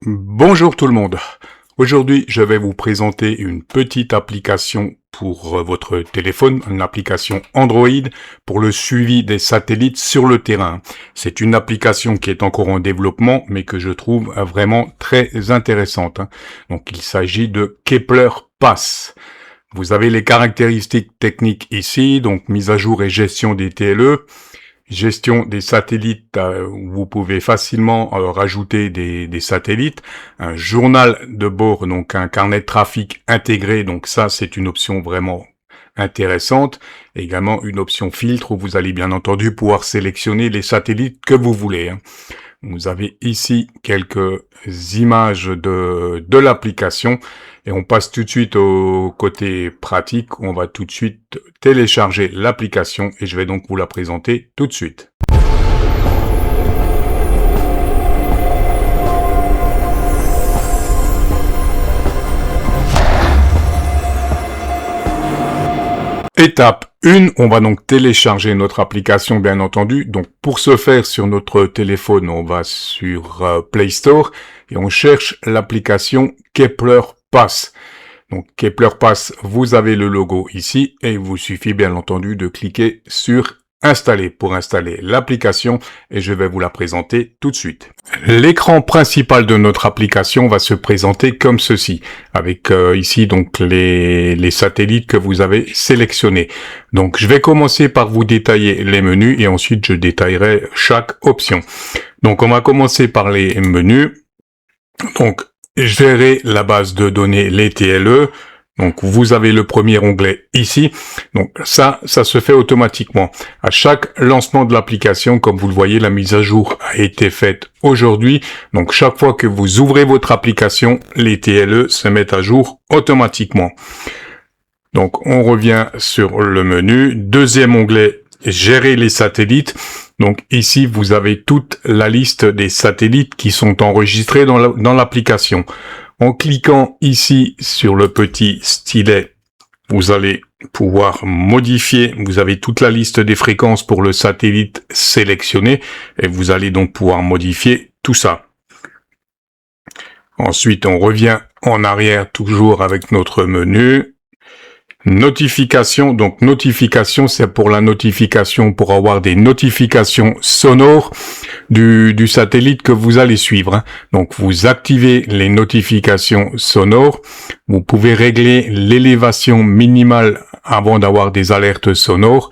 Bonjour tout le monde. Aujourd'hui, je vais vous présenter une petite application pour votre téléphone, une application Android pour le suivi des satellites sur le terrain. C'est une application qui est encore en développement, mais que je trouve vraiment très intéressante. Donc, il s'agit de Kepler Pass. Vous avez les caractéristiques techniques ici, donc mise à jour et gestion des TLE. Gestion des satellites, vous pouvez facilement rajouter des satellites, un journal de bord, donc un carnet de trafic intégré, donc ça c'est une option vraiment intéressante. Également une option filtre où vous allez bien entendu pouvoir sélectionner les satellites que vous voulez. Vous avez ici quelques images de l'application et on passe tout de suite au côté pratique. On va tout de suite télécharger l'application et je vais donc vous la présenter tout de suite. Étape 1, on va donc télécharger notre application bien entendu. Donc pour ce faire sur notre téléphone, on va sur Play Store et on cherche l'application Kepler Pass. Donc Kepler Pass, vous avez le logo ici et il vous suffit bien entendu de cliquer sur Installer pour installer l'application et je vais vous la présenter tout de suite. L'écran principal de notre application va se présenter comme ceci, avec ici donc les satellites que vous avez sélectionnés. Donc je vais commencer par vous détailler les menus et ensuite je détaillerai chaque option. Donc on va commencer par les menus. Donc gérer la base de données, les TLE. Donc, vous avez le premier onglet ici. Donc, ça se fait automatiquement. À chaque lancement de l'application, comme vous le voyez, la mise à jour a été faite aujourd'hui. Donc, chaque fois que vous ouvrez votre application, les TLE se mettent à jour automatiquement. Donc, on revient sur le menu. Deuxième onglet, gérer les satellites. Donc, ici, vous avez toute la liste des satellites qui sont enregistrés dans l'application. En cliquant ici sur le petit stylet, vous allez pouvoir modifier, vous avez toute la liste des fréquences pour le satellite sélectionné et vous allez donc pouvoir modifier tout ça. Ensuite, on revient en arrière toujours avec notre menu. Notification, donc notification, c'est pour la notification, pour avoir des notifications sonores du satellite que vous allez suivre. Donc vous activez les notifications sonores, vous pouvez régler l'élévation minimale avant d'avoir des alertes sonores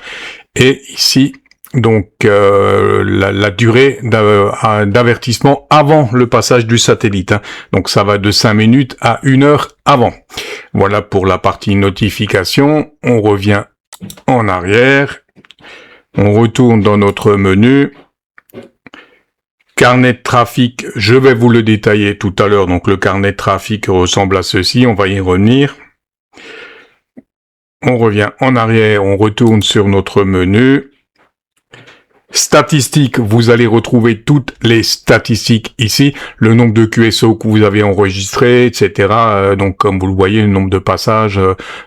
et ici donc la durée d'avertissement avant le passage du satellite. Donc ça va de 5 minutes à 1 heure avant. Voilà pour la partie notification. On revient en arrière. On retourne dans notre menu. Carnet de trafic, je vais vous le détailler tout à l'heure. Donc le carnet de trafic ressemble à ceci. On va y revenir. On revient en arrière. On retourne sur notre menu. Statistiques, vous allez retrouver toutes les statistiques ici, le nombre de QSO que vous avez enregistré, etc. Donc comme vous le voyez, le nombre de passages,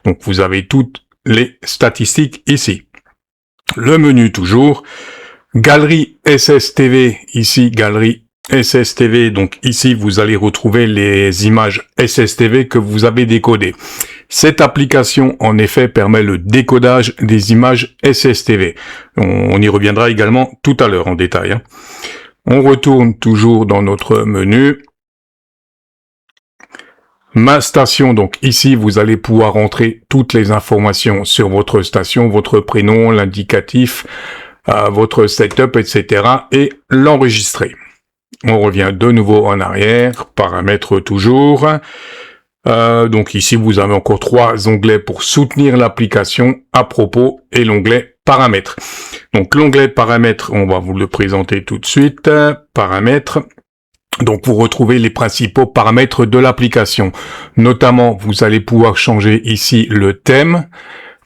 donc vous avez toutes les statistiques ici. Le menu toujours, galerie SSTV, ici galerie SSTV, donc ici vous allez retrouver les images SSTV que vous avez décodées. Cette application, en effet, permet le décodage des images SSTV. On y reviendra également tout à l'heure en détail. On retourne toujours dans notre menu. Ma station, donc ici, vous allez pouvoir entrer toutes les informations sur votre station, votre prénom, l'indicatif, votre setup, etc. et l'enregistrer. On revient de nouveau en arrière, paramètres toujours. Donc ici, vous avez encore 3 onglets pour soutenir l'application à propos et l'onglet paramètres. Donc l'onglet paramètres, on va vous le présenter tout de suite. Paramètres. Donc vous retrouvez les principaux paramètres de l'application. Notamment, vous allez pouvoir changer ici le thème.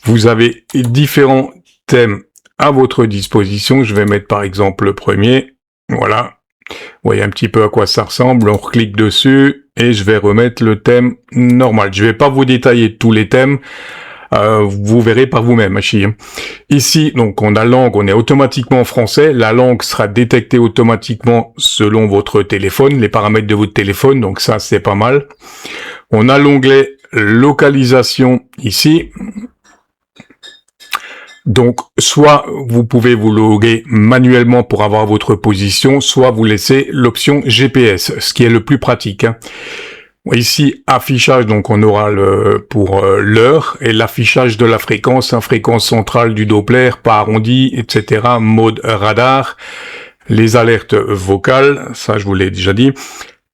Vous avez différents thèmes à votre disposition. Je vais mettre par exemple le premier. Voilà. Vous voyez un petit peu à quoi ça ressemble. On reclique dessus et je vais remettre le thème normal. Je vais pas vous détailler tous les thèmes. vous verrez par vous-même, Hachi. Ici, donc, on a langue, on est automatiquement en français. La langue sera détectée automatiquement selon votre téléphone, les paramètres de votre téléphone. Donc ça, c'est pas mal. On a l'onglet localisation ici. Donc, soit vous pouvez vous loguer manuellement pour avoir votre position, soit vous laissez l'option GPS, ce qui est le plus pratique. Ici, affichage, donc on aura pour l'heure et l'affichage de la fréquence, fréquence centrale du Doppler, pas arrondi, etc. Mode radar, les alertes vocales, ça je vous l'ai déjà dit.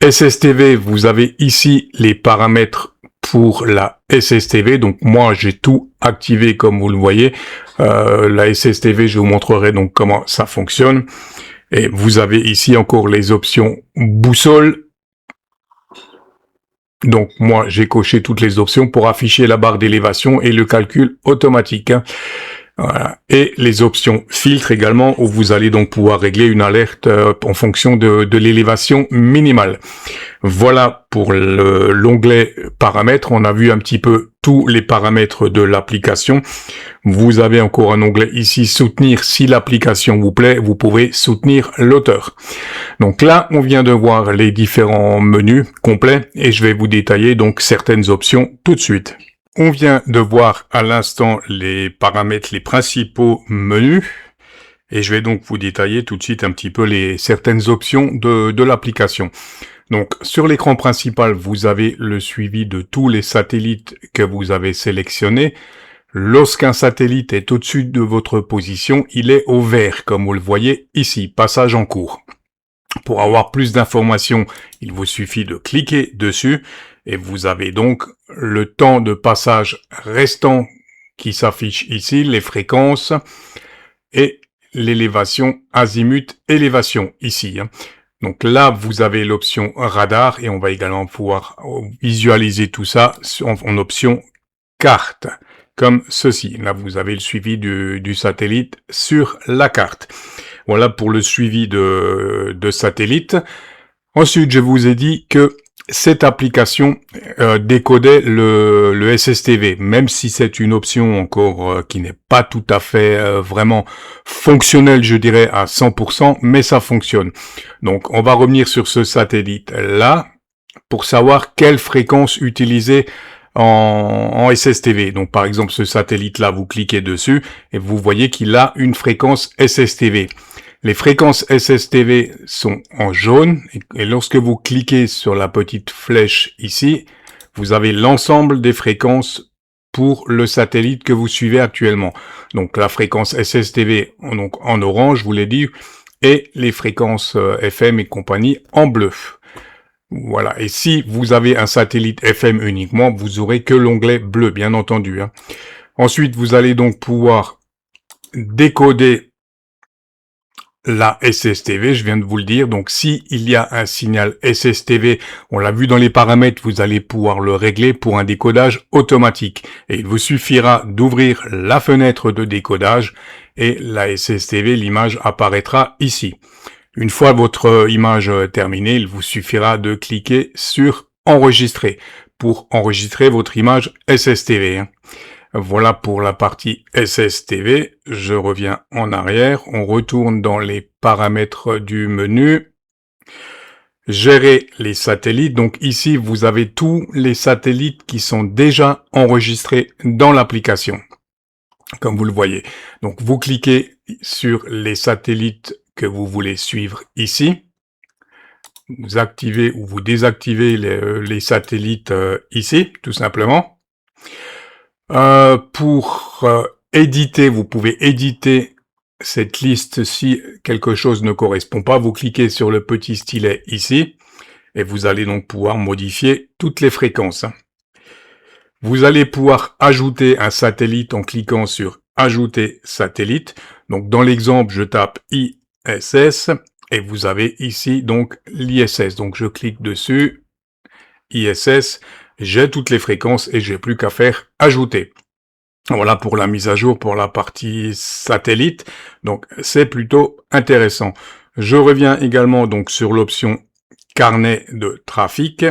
SSTV, vous avez ici les paramètres pour la SSTV, donc moi j'ai tout activé comme vous le voyez. La SSTV, je vous montrerai donc comment ça fonctionne. Et vous avez ici encore les options boussole. Donc moi j'ai coché toutes les options pour afficher la barre d'élévation et le calcul automatique. Voilà. Et les options filtre également, où vous allez donc pouvoir régler une alerte en fonction de l'élévation minimale. Voilà pour l'onglet paramètres. On a vu un petit peu tous les paramètres de l'application. Vous avez encore un onglet ici soutenir. Si l'application vous plaît, vous pouvez soutenir l'auteur. Donc là, on vient de voir les différents menus complets et je vais vous détailler donc certaines options tout de suite. On vient de voir à l'instant les paramètres, les principaux menus, et je vais donc vous détailler tout de suite un petit peu certaines options de l'application. Donc sur l'écran principal, vous avez le suivi de tous les satellites que vous avez sélectionnés. Lorsqu'un satellite est au-dessus de votre position, il est au vert, comme vous le voyez ici, passage en cours. Pour avoir plus d'informations, il vous suffit de cliquer dessus et vous avez donc le temps de passage restant qui s'affiche ici, les fréquences et l'élévation azimut élévation ici. Donc là, vous avez l'option radar et on va également pouvoir visualiser tout ça en option carte, comme ceci. Là, vous avez le suivi du satellite sur la carte. Voilà pour le suivi de satellite. Ensuite, je vous ai dit que cette application décodait le SSTV, même si c'est une option encore qui n'est pas tout à fait vraiment fonctionnelle, je dirais, à 100%, mais ça fonctionne. Donc, on va revenir sur ce satellite-là pour savoir quelle fréquence utiliser en SSTV. Donc, par exemple, ce satellite-là, vous cliquez dessus et vous voyez qu'il a une fréquence SSTV. Les fréquences SSTV sont en jaune et lorsque vous cliquez sur la petite flèche ici, vous avez l'ensemble des fréquences pour le satellite que vous suivez actuellement. Donc la fréquence SSTV donc en orange, je vous l'ai dit, et les fréquences FM et compagnie en bleu. Voilà. Et si vous avez un satellite FM uniquement, vous aurez que l'onglet bleu, bien entendu. Ensuite, vous allez donc pouvoir décoder la SSTV, je viens de vous le dire. Donc, si il y a un signal SSTV, on l'a vu dans les paramètres, vous allez pouvoir le régler pour un décodage automatique. Et il vous suffira d'ouvrir la fenêtre de décodage et la SSTV, l'image apparaîtra ici. Une fois votre image terminée, il vous suffira de cliquer sur enregistrer pour enregistrer votre image SSTV. Voilà pour la partie SSTV. Je reviens en arrière. On retourne dans les paramètres du menu. Gérer les satellites. Donc ici, vous avez tous les satellites qui sont déjà enregistrés dans l'application. Comme vous le voyez. Donc vous cliquez sur les satellites que vous voulez suivre ici. Vous activez ou vous désactivez les satellites ici, tout simplement. Pour éditer, vous pouvez éditer cette liste si quelque chose ne correspond pas. Vous cliquez sur le petit stylet ici et vous allez donc pouvoir modifier toutes les fréquences. Vous allez pouvoir ajouter un satellite en cliquant sur ajouter satellite. Donc dans l'exemple, je tape ISS et vous avez ici donc l'ISS. Donc je clique dessus, ISS. J'ai toutes les fréquences et j'ai plus qu'à faire ajouter. Voilà pour la mise à jour pour la partie satellite. Donc c'est plutôt intéressant. Je reviens également donc sur l'option carnet de trafic.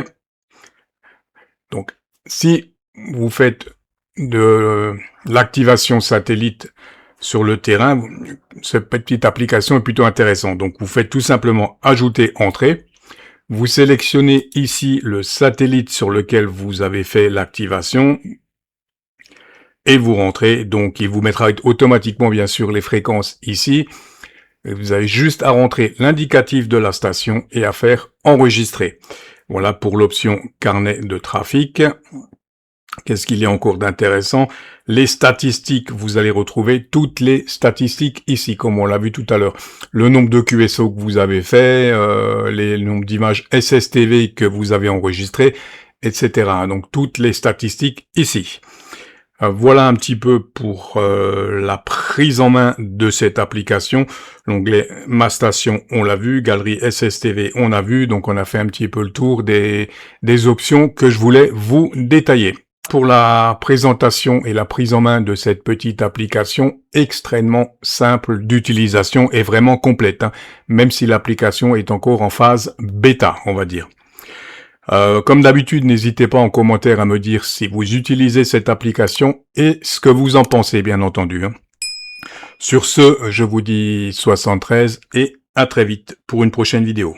Donc si vous faites de l'activation satellite sur le terrain, cette petite application est plutôt intéressante. Donc vous faites tout simplement ajouter entrée. Vous sélectionnez ici le satellite sur lequel vous avez fait l'activation et vous rentrez. Donc il vous mettra automatiquement bien sûr les fréquences ici. Et vous avez juste à rentrer l'indicatif de la station et à faire enregistrer. Voilà pour l'option carnet de trafic. Qu'est-ce qu'il y a encore d'intéressant? Les statistiques, vous allez retrouver toutes les statistiques ici, comme on l'a vu tout à l'heure. Le nombre de QSO que vous avez fait, le nombre d'images SSTV que vous avez enregistrées, etc. Donc toutes les statistiques ici. Voilà un petit peu pour la prise en main de cette application. L'onglet Ma Station, on l'a vu. Galerie SSTV, on a vu. Donc on a fait un petit peu le tour des options que je voulais vous détailler. Pour la présentation et la prise en main de cette petite application extrêmement simple d'utilisation et vraiment complète, hein, même si l'application est encore en phase bêta, on va dire. Comme d'habitude, n'hésitez pas en commentaire à me dire si vous utilisez cette application et ce que vous en pensez, bien entendu. Hein. Sur ce, je vous dis 73 et à très vite pour une prochaine vidéo.